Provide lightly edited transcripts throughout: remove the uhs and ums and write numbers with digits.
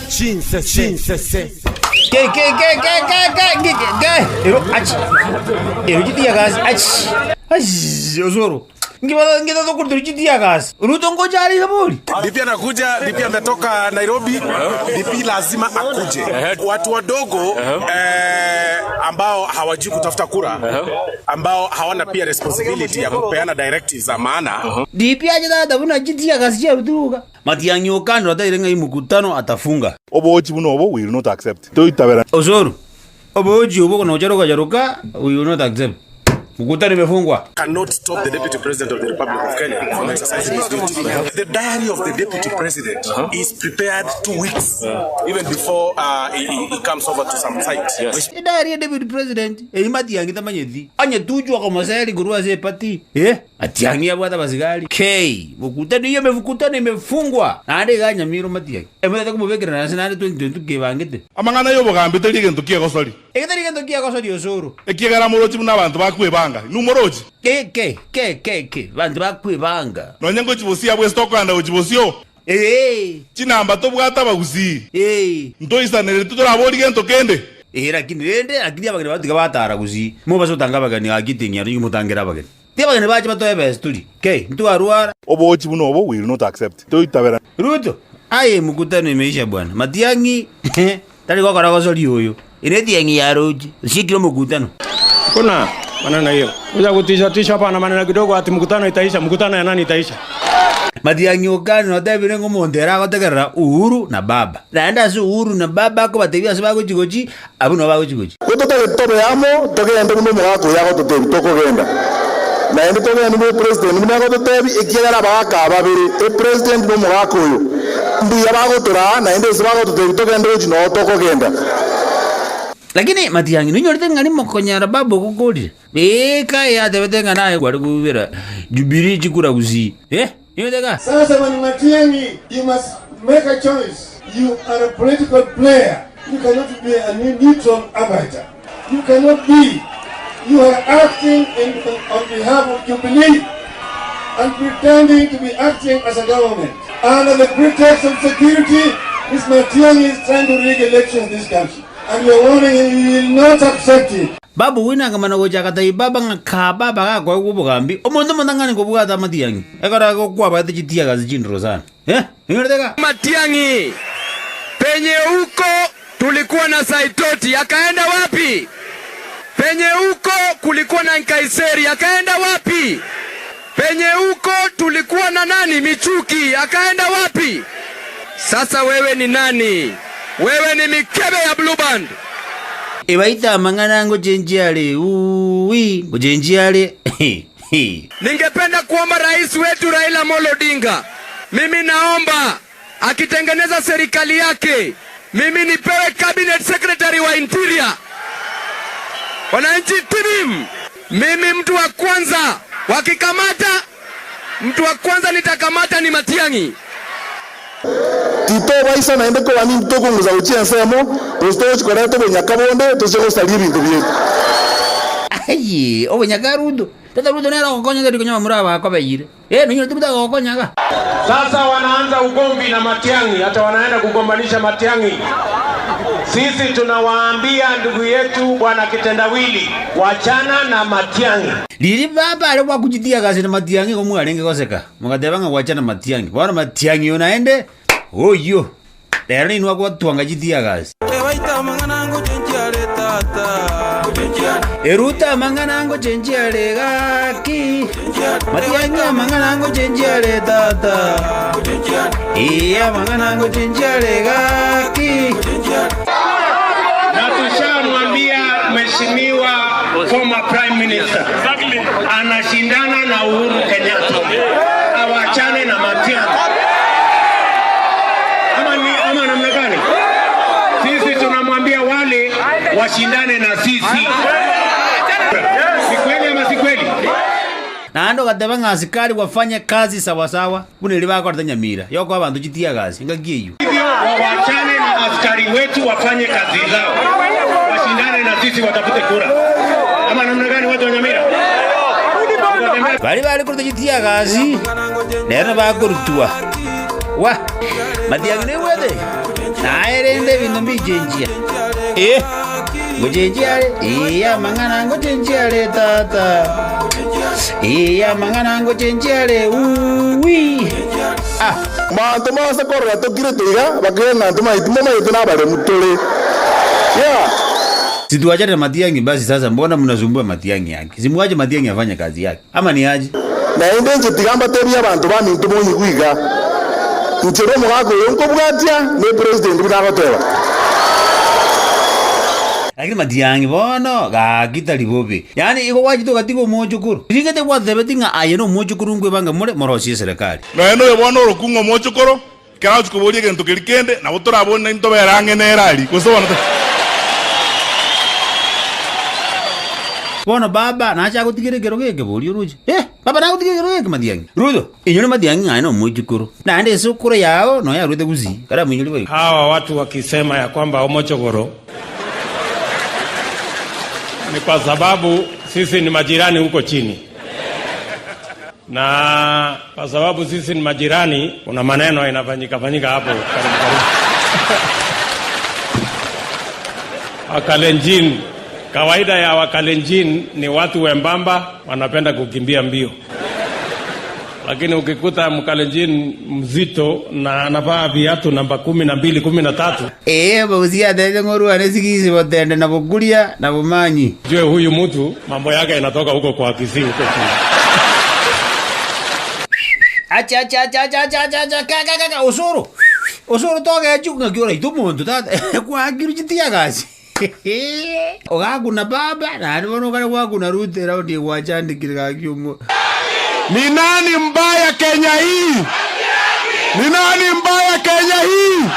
Chinsese. Osoro. Ngida dokurdo jitia gas. Ruto ngoja ali habuli. DP anakuja, DP ametoka Nairobi. DP lazima akuje. Watu wadogo ambao hawajui kutafuta kura, ambao hawana pia responsibility ya kupeana directives za maana. DP aje da buna jitia gas je rutuga. Matiang'i okando atairenga imukutano atafunga. Obochi buno obo will not accept. Toitabera. Osoro. Obochi obo kono jaruka we will not accept. Mkutano imefungwa. Cannot stop the Deputy President of the Republic of Kenya from exercising his duty. The diary of the Deputy President is prepared 2 weeks even before he comes over to some site. Yes. The diary of the Deputy President Matiang'i tamanyethi. Anye tujwa kwa masayari kurua ze pati. Matiang'i ya bwata basigari. Mkutano hiyo imefungwa. Na ade ganya miro Matiang'i. Mwata kumubekera na sinade 2022 kebangete. Amangana yobo gambite ligento kiagosori. Ligento kiagosori Osoro. Ekigara murochi muna abantu bakwebanga. Numoroji. Bantu bakwebanga. Nonyengo chibosia bwe stokanda uchibosio. Chinamba tobwata bagusi. Ntoisanere tutorabori gento kende. Lakini abagene batu gabatara gusi. Mo basotanga bagani agitinya ri mutangira bagani. Tebagene baje batoye besturi. Ntu arwara. Obochi buno obo will not accept. Toitabera. Ruto. Mkutano imeisha bwana. Matiang'i tali kwa karagosori yoyo. Inetiang'i ya roji. Sikiro mkutano. Kuna maneno hiyo. Uza kutisha hapa na maneno kidogo ati mkutano itaisha. Mkutano ya nani itaisha? Matiang'i okano natebire ngo Mondera gotegerera Uhuru na Baba. Naenda su Uhuru na Baba ko batebia se bagochigochi abuno bagochigochi. Kutoka tobe yamo togenda kuno mwako yako totebi tokogenda. Na ende togenda ni president ni mwako totebi ekigera baka babiri president no mwako yo. Mbuya bagotora na ende se bago totebi togenda uchi no tokogenda. Lakini Matiang'i ninyorite ngani mokonyara babo kugoli. Ya tebetenga naye kwa kubira. Jubilee chikura guzi. Yodega. Sasa Matiang'i, you must make a choice. You are a political player. You cannot be a neutral arbiter. You cannot be. You are acting on behalf of Jubilee and pretending to be acting as a government. Under the pretext of security, Ms. Matiang'i is trying to rig elections in this country. And we are warning him, we will not accept it. Babu wina kama nagoja katai baba ngakaba baka kwa kubugambi. Omondo mondangani kubugata Matiang'i. Ekara kwa bate chitia gazi jindro sana. Ninyoreka. Matiang'i. Penye huko tulikuwa na Saitoti, akaenda wapi? Penye huko kulikuwa na Nkaiseri, akaenda wapi? Penye huko tulikuwa na nani? Michuki, akaenda wapi? Sasa wewe ni nani? Wewe ni mikebe ya Blue Band. Ebaita mangana ngojenjiale. Ngojenjiale. Ningependa kuomba rais wetu Raila Amolo Odinga. Mimi naomba akitengeneza serikali yake, mimi nipewe cabinet secretary wa interior. Wananchi tibim. Mimi mtu wa kwanza wakikamata, mtu wa kwanza nitakamata ni Matiang'i. Tito baisa na ende ko wani mtoko nguza uchia nsemo, tostochi kwa reto benyakabonde, toseko sali bintu byetu. Obenyakarudo. Tata Ruto nera kokonya ngari kunyama muraba kwa bayire. Ninyo tibuta kokonya. Sasa wanaanza ugomvi na Matiang'i, hata wanaenda kugombanisha Matiang'i. Sisi tunawaambia ndugu yetu bwana Kitendawili, wachana na Matiang'i. Lili baba alikuwa kujitia kazi na Matiang'i kwa mungu alenge koseka. Mukatebanga wachana Matiang'i. Bwana Matiang'i unaende? Oyo. Lero ni nwako tuanga jitia kazi. Ebaita manganango chenjiale tata. Eruta manganango chenjiale gaki. Matiang'i manganango chenjiale tata. Manganango chenjiale gaki. Na tushamwambia mheshimiwa former prime minister anashindana na Uhuru Kenyatta. Awachane na Matiang'i. Ama namna gani? Sisi tunamwambia wale washindane na sisi. Si kweli ama si kweli? Na ando katebanga asikari wafanye kazi sawa sawa. Buneli bako atanyamira. Yoko abantu jitia kazi. Ngagiye. Hivyo wawachane na askari wetu wafanye kazi zao. Washindane na sisi watafute kura. Ama namna gani watu wa Nyamira? Bali kurta jitia kazi. Nero bakurutua. Wa Matiang'i ne wede. Na erende bintu mbichenjia. Ngochenjia. Iya mangana ngochenjia le tata. Iya mangana ngochenjia le. Uwi. Mantu masa korra tokire tiga bakena ntuma ituma ituna bale mutole. Yeah. Situachane na Matiang'i basi sasa, mbona mnazumbua Matiang'i yake? Simuache Matiang'i afanye kazi yake. Ama ni aje? Na inde tigamba tebya abantu bamintu munyi kwiga. Nchero mugako yonko bwatia ne president bidagoteba. Lakini Matiang'i bono gakita libobe. Yani iko wajito katiko mochukuru. Ingete kwa thebetinga ayeno mochukuru ngwe banga mure morosie serikali. Na eno yebono rokungo mochukuru kana chukubolie gento kirikende na botora bona into berange nerali. Kusobona. Bono baba nacha kutigire gero geke boli ruji. Baba na kutigire gero geke Matiang'i. Rudo, inyole Matiang'i ayeno mochukuru. Na ande sukuru yao no ya rude kuzi. Kada mwinyole bali. Hawa watu wakisema ya kwamba Omochokoro ni kwa sababu sisi ni majirani huko chini, na kwa sababu sisi ni majirani, kuna maneno inafanyika hapo karibu. Wakalenjin, kawaida ya Wakalenjin ni watu wembamba, wanapenda kukimbia mbio. Lakini ukikuta Mkalenjin mzito na anavaa viatu namba 12, 13. Bausia dede ngoru anesikizi botende na bokulia na bomanyi. Jue huyu mtu mambo yake inatoka huko kwa Kisii huko chini. Acha kaka osoro toka chunga kiora itumuntu tata kwa kiru chitia gazi. Ogakuna baba na nibono kana gwakuna rute raundi gwachandikire gakiumo. Ni nani mbaya Kenya hii? Ni nani mbaya Kenya hii?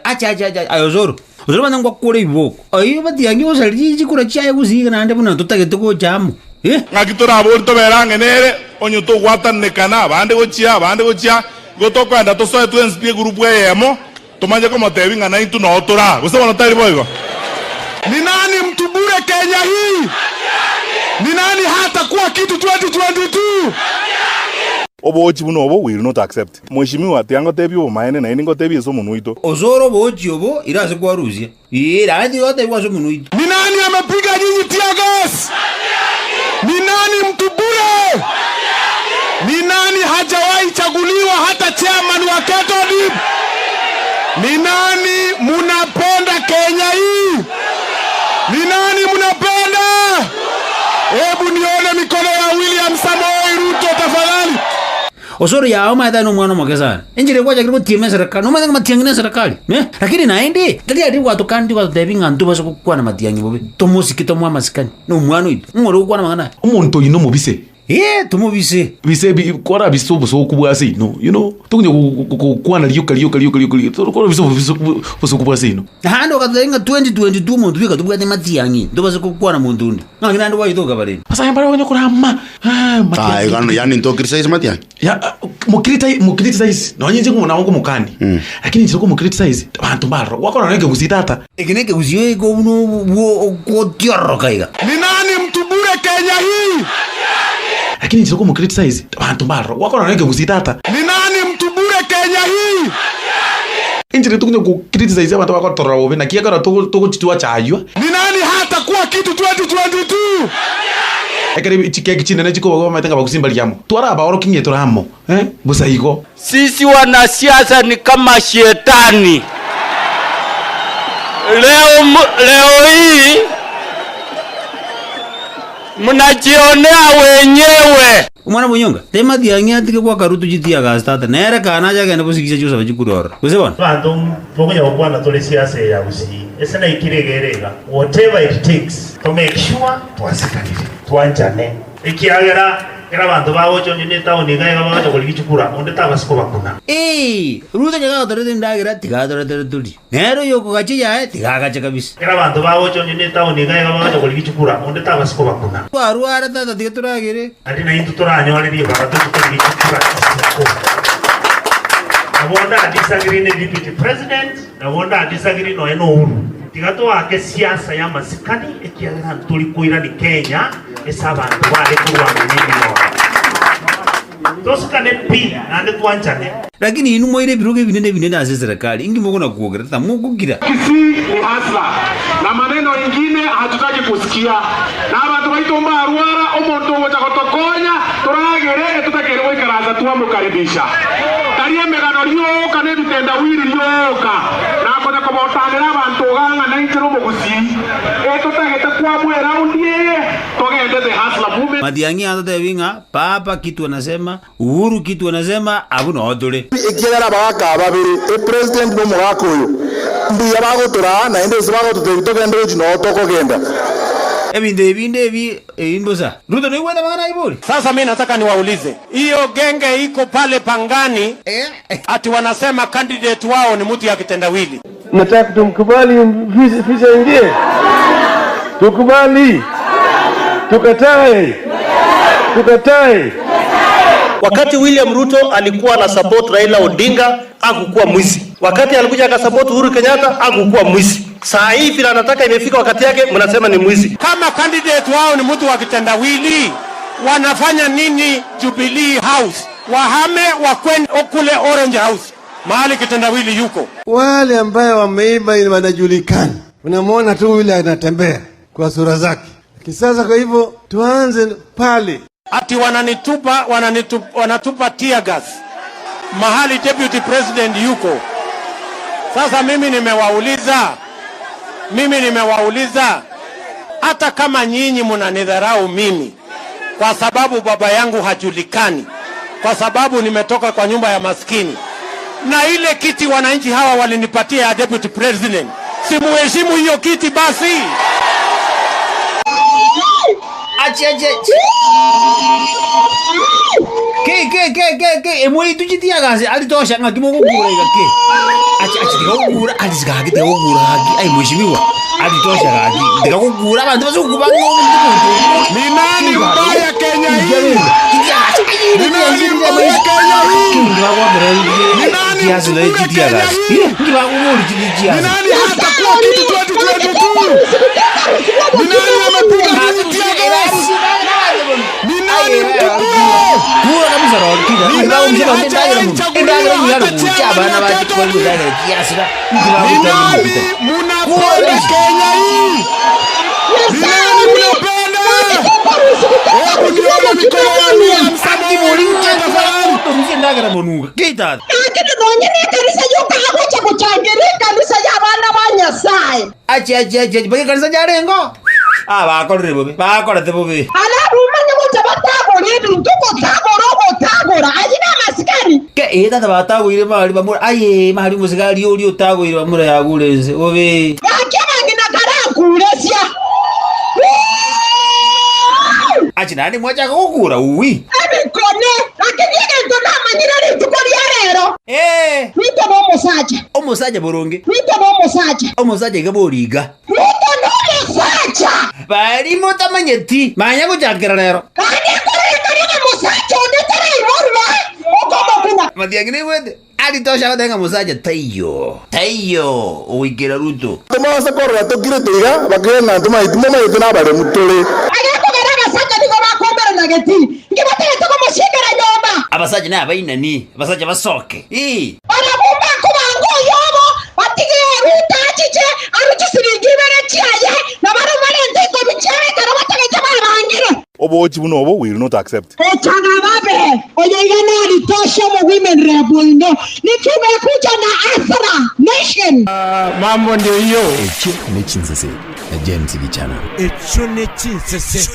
Acha ayozoro. Uzoro manangwa kure iboko. Ayo Matiang'i osaliji kura chaye kuziga nande buna tutagete ko jamu. Ngakitora aborto berange nere onyo to gwatane kana bande gochia gotoko anda to soe twens pie group yemo tomanje ko matebi ngana itu no tora. Usobona tari boygo. Ni nani mtu bure Kenya hii? Ni nani hata kuwa kitu 2022? Obochi buno obo will not accept. Mheshimiwa tiango tebi o maene na iningo tebi eso munuito. Ozoro bochi obo irase kwa Rusia. Radi yote kwa so munuito. Ni nani amepiga nyinyi tear gas? Ni nani mtu bure? Ni nani hajawahi chaguliwa hata chairman wa Ketodip? Ni nani munapenda Kenya hii? Ni nani munapenda? Hebu nione mikono ya William Samoei Ruto tafadhali. Osoro ya oma ita no mwana mwakesana. Injire kwa jakiribo tieme serikali. No mwana Matiang'i na serikali. Lakini naende. Tadi adi watu kandi watu tebinga ntu baso kwa na Matiang'i bobe. Tomusiki tomwa masikani. No mwana itu. Ngoro kwa na magana. Umuntu yino mubise. Tumubise. Bise kora biso so kubwasi no. You know. Tukunye kwana liyoka. Kora biso kubwasi no. Hando kataenga 2022 muntu bika tubwate Matiang'i. Ndo baso kwa na muntu ndi. Ngina ndo wayitoka bare. Asa yambara wanyo kurama. Matiang'i. Yani ndo criticize Matiang'i. Ya mukriticize. No nyinje kumuna wangu mukani. Lakini nchiko mukriticize. Bantu baro. Wakona neke kusitata. Ekineke kusiyo ko uno ko tioro kaiga. Ni nani mtu bure Kenya hii? Lakini nchiko mukriticize. Bantu baro. Wakona neke kusitata. Ni nani mtu bure Kenya hii? Injire tukunye kukriticize abantu bakotora bobe na kiagara toko chitwa chaywa. Ni nani hata kuwa kitu 2022? Ekere chike chinene chiko bago maitenga bakusimba liamo. Twara baoro kinye toramo. Busaiko. Sisi wanasiasa ni kama shetani. Leo hii mnajionea wenyewe. Umwana bunyonga. Tema Matiang'i atike kwa karutu jitia gastata. Nere kana jaga ndo busikisha chusa bachikurora. Usebona? Bantu bogonya okwana tole siasa ya usi. Ese na ikiregerega. Whatever it takes to make sure twasikanire. Twanjane. Ikiagera era bantu bawocho nyine tauni ga bawocho kulikichukura. Onde tabasiko bakuna. Ruto nyaga torete ndagira tiga torete tuli. Nero yoko gachi ya tiga gacha kabisa. Era bantu bawocho nyine tauni ga bawocho kulikichukura. Onde tabasiko bakuna. Kwaru ara tata tiga turagire. Ati na intu turanyo ali barato kulikichukura. Nawonda disagree ne deputy president, nawonda disagree no eno uru. Tigato ake siasa ya masikani ekiagera tuli kuira ni Kenya esabantu bale kurwa nini no. tosikane pi nande tuanchane. Lakini inu moire biroge binene ase serikali ingi moko na kuogera ta mukugira Kisii ni hasla na maneno ingine hatutaki kusikia na abantu baitomba arwara omonto wocha kotokonya turagere tutakere wikaraza tuamukaribisha tariye megano ryoka ne bitenda wiri ryoka na kona kobotanira abantu ganga na intero mugusi tutagete kwa bwe round ye togende the hasla movement. Matiang'i ando winga papa kitu anasema Uhuru kitu anasema abuna odole ikiagera baka babiri president no mugako uyu mbuya bagotura na inde sibago tutogende uchino tokogenda ebinde imbosa Ruto ni wenda magana ibori. Sasa mimi nataka niwaulize, hiyo genge iko pale Pangani ati wanasema candidate wao ni mtu ya kitendawili. Nataka tumkubali visa ingie. Tukubali. Tukatae. Wakati William Ruto alikuwa na support Raila Odinga, hakukuwa mwizi. Wakati alikuja akasupport Uhuru Kenyatta, hakukuwa mwizi. Saa hii vile anataka imefika wakati yake, mnasema ni mwizi. Kama candidate wao ni mtu wa kitendawili, wanafanya nini Jubilee House? Wahame wakwende kule Orange House, mahali kitendawili yuko. Wale ambayo wameiba wanajulikana. Unamwona tu yule anatembea kwa sura zake. Kisasa kwa hivyo tuanze pale. Ati wanatupa tear gas mahali deputy president yuko. Sasa mimi nimewauliza hata kama nyinyi mnanidharau mimi kwa sababu baba yangu hajulikani, kwa sababu nimetoka kwa nyumba ya maskini, na ile kiti wananchi hawa walinipatia ya deputy president, simuheshimu hiyo kiti basi? Emoi tujitia gase ali tosha ngaki mo kugura igake tikakugura ali zigake tikakugura haki ai mheshimiwa ali tosha haki tikakugura abantu bazukubanga ni nani mbaya Kenya hii? Ni nani mbaya Kenya hii? Ni nani jitia gase ni nani hata kwa kitu 2022? Ni nani amepiga jitia gase? Ni nani mtukuu? Kura kabisa roho kida. Ni nani munapenda Kenya hii? Ni nani munapenda? Hebu nione mikono yenu msaki mulinge tafadhali. Ndagara monunga. Kita. Lakini nonyene kanisa yoka hakocha kuchangira kanisa ya bana ba Nyasaye. Achi bage kanisa jarengo. Bakorere bobe. Bakorete bobe. Ala rumanya mutabatago ledu tagora ajina masikari. Ke tata batago ile mahali bamura aye mahali musikari uri otago ile bamura yagulenze bobe. Yakena ngina karakulesia. Achi nani mwacha kugura uwi. Abikone lakini ngento namanyira litukoli yarero. Nito no musaja. Omusaja boronge. Nito no musaja. Omusaja gaboriga. Nito no musaja. Bari mutamanyeti. Manya kujakira rero. Kani kore musaja ondetera irorwa. Okoma kuna. Matiang'i wende. Ali tosha katenga musaja tayo uikira Ruto. Tumasa korra tokire tiga bakena tuma ituma ituna bare mutole. Abasaji na abaina ni abasaji basoke barabumba kubango yobo batige Ruto achiche aruchisiringibere chiaye na barumale ndiko bichaye karabatege barangire obochi buno obo will not accept echaga babe oyegana litosha mo women rebel nitumekuja na Azra Nation mambo ndio hiyo echo ne chinsese James Bichana echo ne chinsese